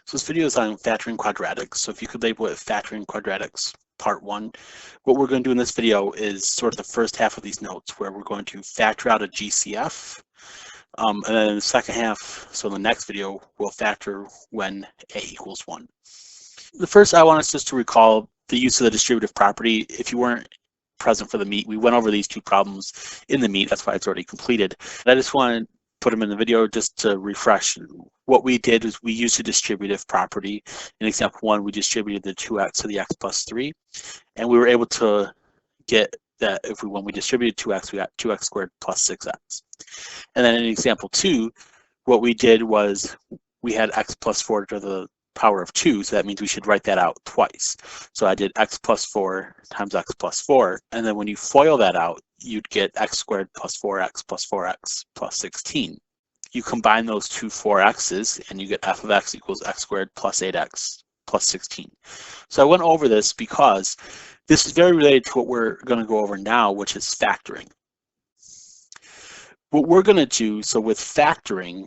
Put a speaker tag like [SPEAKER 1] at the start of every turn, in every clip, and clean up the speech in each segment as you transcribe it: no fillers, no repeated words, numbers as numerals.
[SPEAKER 1] So this video is on factoring quadratics. So if you could label it factoring quadratics part 1, what we're going to do in this video is sort of the first half of these notes where we're going to factor out a GCF. And then in the second half, so in the next video, we'll factor when a equals 1. The first, I want us just to recall the use of the distributive property. If you weren't present for the meet, we went over these two problems in the meet. That's why it's already completed. And I just want to put them in the video just to refresh. What we did is we used a distributive property. In example 1, we distributed the 2x to the x plus 3, and we were able to get that when we distributed 2x, we got 2x squared plus 6x. And then in example 2, what we did was we had x plus 4 to the power of 2, so that means we should write that out twice. So I did x plus 4 times x plus 4, and then when you FOIL that out, you'd get x squared plus 4x plus 4x plus 16. You combine those two 4x's and you get f of x equals x squared plus 8x plus 16. So I went over this because this is very related to what we're going to go over now, which is factoring. What we're going to do, so with factoring,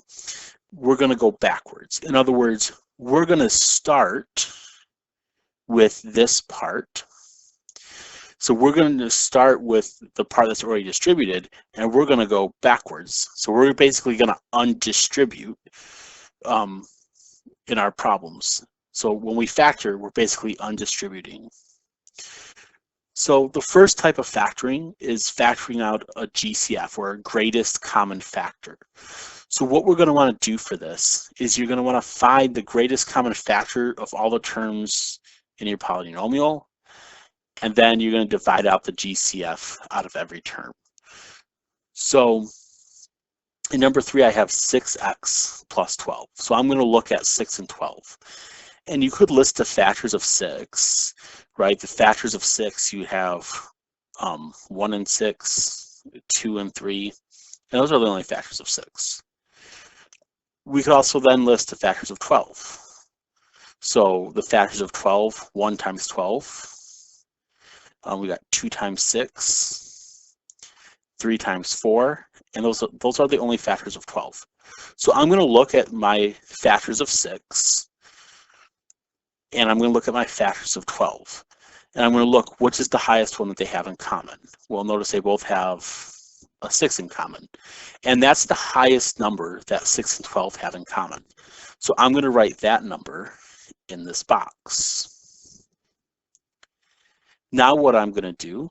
[SPEAKER 1] we're going to go backwards. In other words, we're going to start with this part. So we're going to start with the part that's already distributed, and we're going to go backwards. So we're basically going to undistribute in our problems. So when we factor, we're basically undistributing. So the first type of factoring is factoring out a GCF, or a greatest common factor. So what we're going to want to do for this is you're going to want to find the greatest common factor of all the terms in your polynomial, and then you're going to divide out the GCF out of every term. So in number 3, I have 6x plus 12. So I'm going to look at 6 and 12. And you could list the factors of 6, right? The factors of 6, you have 1 and 6, 2 and 3, and those are the only factors of 6. We could also then list the factors of 12. So the factors of 12, 1 times 12. We got 2 times 6, 3 times 4, and those are the only factors of 12. So I'm going to look at my factors of 6, and I'm going to look at my factors of 12. And I'm going to look which is the highest one that they have in common. Well, notice they both have a 6 in common. And that's the highest number that 6 and 12 have in common. So I'm going to write that number in this box. Now what I'm going to do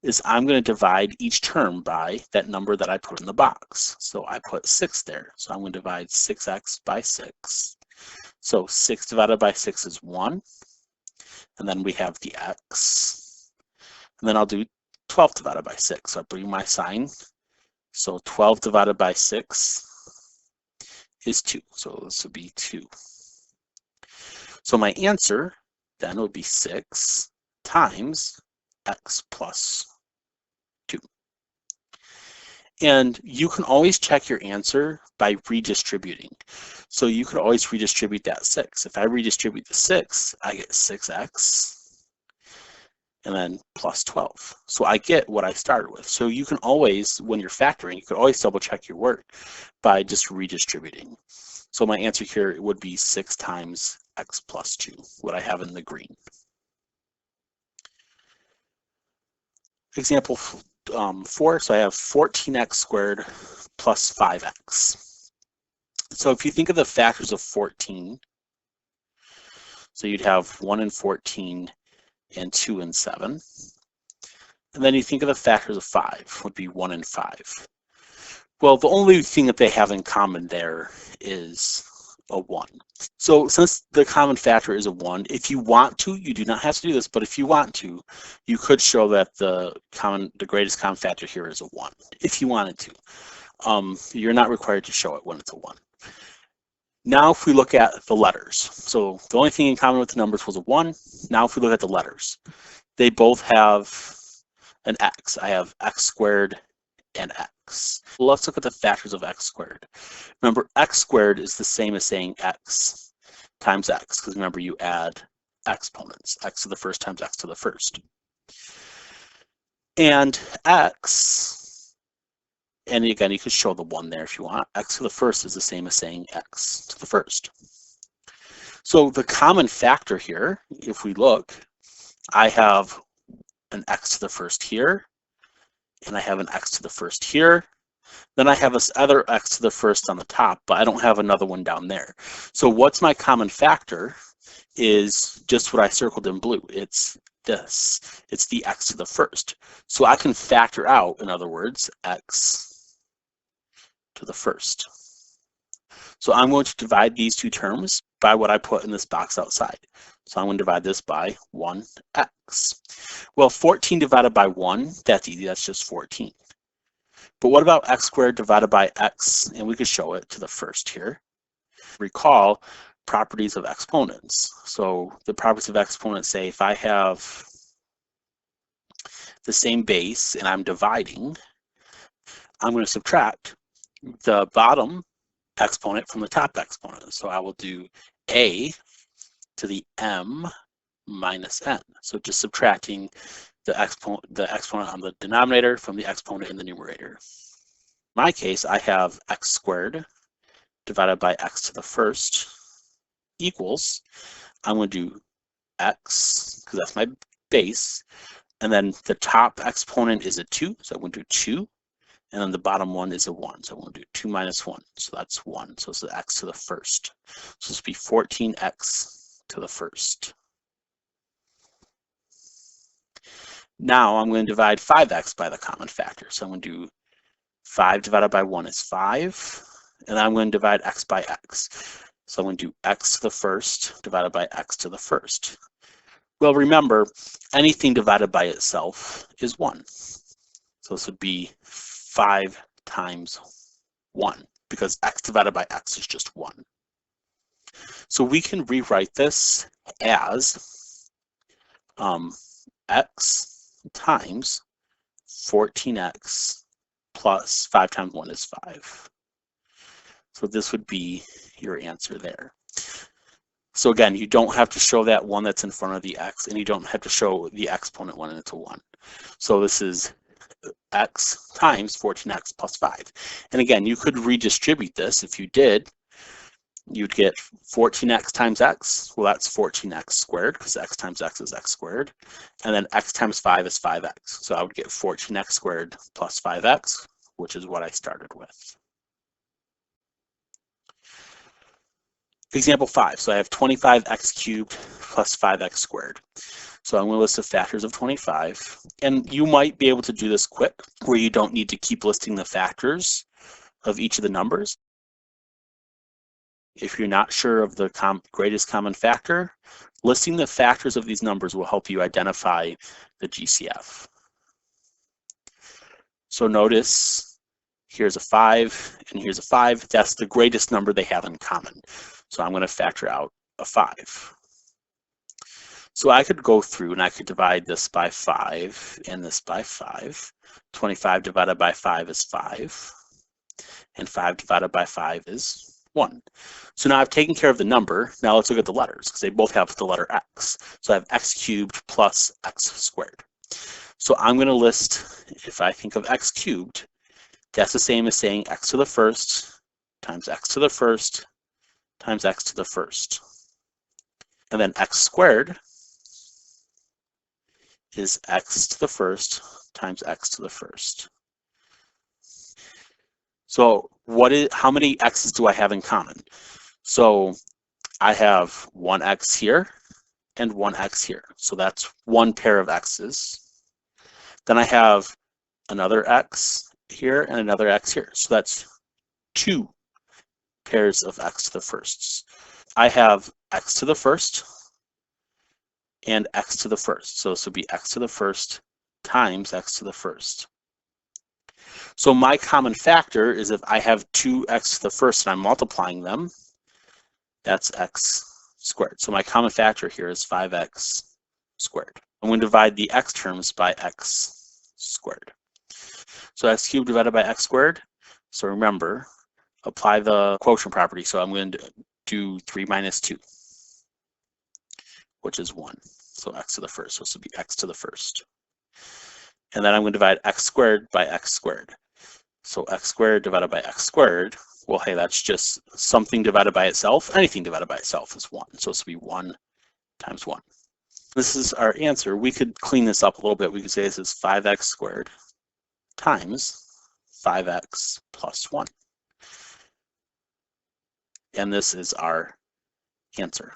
[SPEAKER 1] is I'm going to divide each term by that number that I put in the box. So I put 6 there. So I'm going to divide 6x by 6. So 6 divided by 6 is 1. And then we have the x. And then I'll do 12 divided by 6. So I bring my sign. So 12 divided by 6 is 2. So this would be 2. So my answer then would be 6 times x plus 2. And you can always check your answer by redistributing. So you could always redistribute that 6. If I redistribute the 6, I get 6x and then plus 12. So I get what I started with. So you can always, when you're factoring, you could always double check your work by just redistributing. So my answer here would be 6 times x plus 2, what I have in the green. Example 4, so I have 14x squared plus 5x. So if you think of the factors of 14, so you'd have 1 and 14 and 2 and 7. And then you think of the factors of 5, would be 1 and 5. Well, the only thing that they have in common there is a 1. So since the common factor is a 1, if you want to, you do not have to do this, but if you want to, you could show that the greatest common factor here is a 1, if you wanted to. You're not required to show it when it's a 1. Now if we look at the letters, so the only thing in common with the numbers was a 1. Now if we look at the letters, they both have an x. I have x squared and x. Let's look at the factors of x squared. Remember, x squared is the same as saying x times x, because remember you add exponents, x to the first times x to the first. And x, and again, you could show the 1 there if you want. X to the first is the same as saying x to the first. So the common factor here, if we look, I have an x to the first here, and I have an x to the first here. Then I have this other x to the first on the top, but I don't have another one down there. So what's my common factor is just what I circled in blue. It's this. It's the x to the first. So I can factor out, in other words, x to the first. So I'm going to divide these two terms by what I put in this box outside. So I'm going to divide this by 1x. Well, 14 divided by 1, that's easy. That's just 14. But what about x squared divided by x? And we could show it to the first here. Recall properties of exponents. So the properties of exponents say if I have the same base and I'm dividing, I'm going to subtract the bottom exponent from the top exponent. So I will do a to the m minus n. So just subtracting the exponent on the denominator from the exponent in the numerator. In my case, I have x squared divided by x to the first equals, I'm going to do x, because that's my base, and then the top exponent is a 2, so I'm going to do 2, and then the bottom one is a 1, so I'm going to do 2 minus 1, so that's 1, so it's the x to the first. So this will be 14x to the first. Now I'm going to divide 5x by the common factor, so I'm going to do 5 divided by 1 is 5, and then I'm going to divide x by x. So I'm going to do x to the first divided by x to the first. Well, remember, anything divided by itself is 1. So this would be 5 times 1, because x divided by x is just 1. So we can rewrite this as x times 14x plus 5 times 1 is 5. So this would be your answer there. So again, you don't have to show that one that's in front of the x, and you don't have to show the exponent when it's a 1. So this is x times 14x plus 5. And again, you could redistribute this. If you did, you'd get 14x times x. Well, that's 14x squared, because x times x is x squared. And then x times 5 is 5x. So I would get 14x squared plus 5x, which is what I started with. Example 5, so I have 25x cubed plus 5x squared. So I'm going to list the factors of 25, and you might be able to do this quick, where you don't need to keep listing the factors of each of the numbers. If you're not sure of the greatest common factor, listing the factors of these numbers will help you identify the GCF. So notice, here's a 5, and here's a 5. That's the greatest number they have in common. So I'm going to factor out a 5. So I could go through and I could divide this by 5 and this by 5. 25 divided by 5 is 5. And 5 divided by 5 is 1. So now I've taken care of the number. Now let's look at the letters, because they both have the letter x. So I have x cubed plus x squared. So I'm going to list, if I think of x cubed, that's the same as saying x to the first times x to the first times x to the first. And then x squared is x to the first times x to the first. So how many x's do I have in common? So I have one x here and one x here. So that's one pair of x's. Then I have another x here and another x here. So that's 2 pairs of x to the firsts. I have x to the first and x to the first. So this would be x to the first times x to the first. So my common factor is if I have 2x to the first and I'm multiplying them, that's x squared. So my common factor here is 5x squared. I'm going to divide the x terms by x squared. So x cubed divided by x squared. So remember, apply the quotient property. So I'm going to do 3 minus 2, which is 1. So x to the first. So this would be x to the first. And then I'm going to divide x squared by x squared. So x squared divided by x squared well, hey, that's just something divided by itself. Anything divided by itself is 1. So this will be 1 times 1. This is our answer. We could clean this up a little bit. We could say this is 5x squared times 5x plus 1. And this is our answer.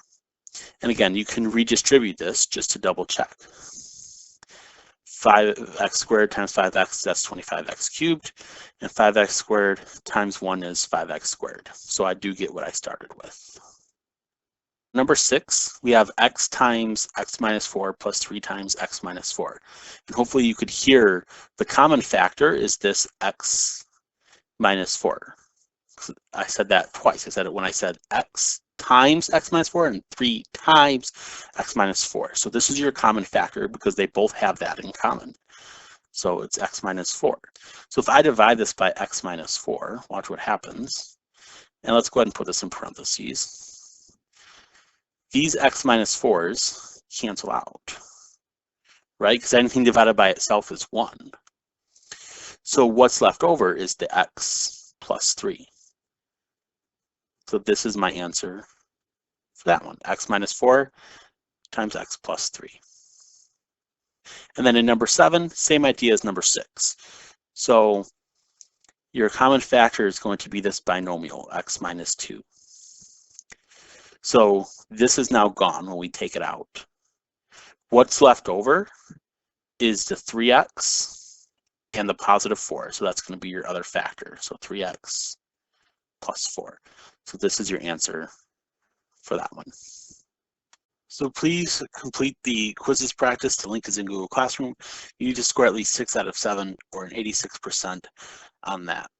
[SPEAKER 1] And again, you can redistribute this just to double check. 5x squared times 5x, that's 25x cubed, and 5x squared times 1 is 5x squared. So I do get what I started with. Number 6, we have x times x minus 4 plus 3 times x minus 4. And hopefully you could hear the common factor is this x minus 4. I said that twice. I said it when I said x times x minus 4 and 3 times x minus 4. So this is your common factor because they both have that in common. So it's x minus 4. So if I divide this by x minus 4, watch what happens. And let's go ahead and put this in parentheses. These x minus 4s cancel out, right? Because anything divided by itself is 1. So what's left over is the x plus 3. So this is my answer for that one, x minus 4 times x plus 3. And then in number 7, same idea as number 6. So your common factor is going to be this binomial, x minus 2. So this is now gone when we take it out. What's left over is the 3x and the positive 4. So that's going to be your other factor. So 3x plus 4. So this is your answer for that one. So please complete the quizzes practice. The link is in Google Classroom. You need to score at least 6 out of 7 or an 86% on that.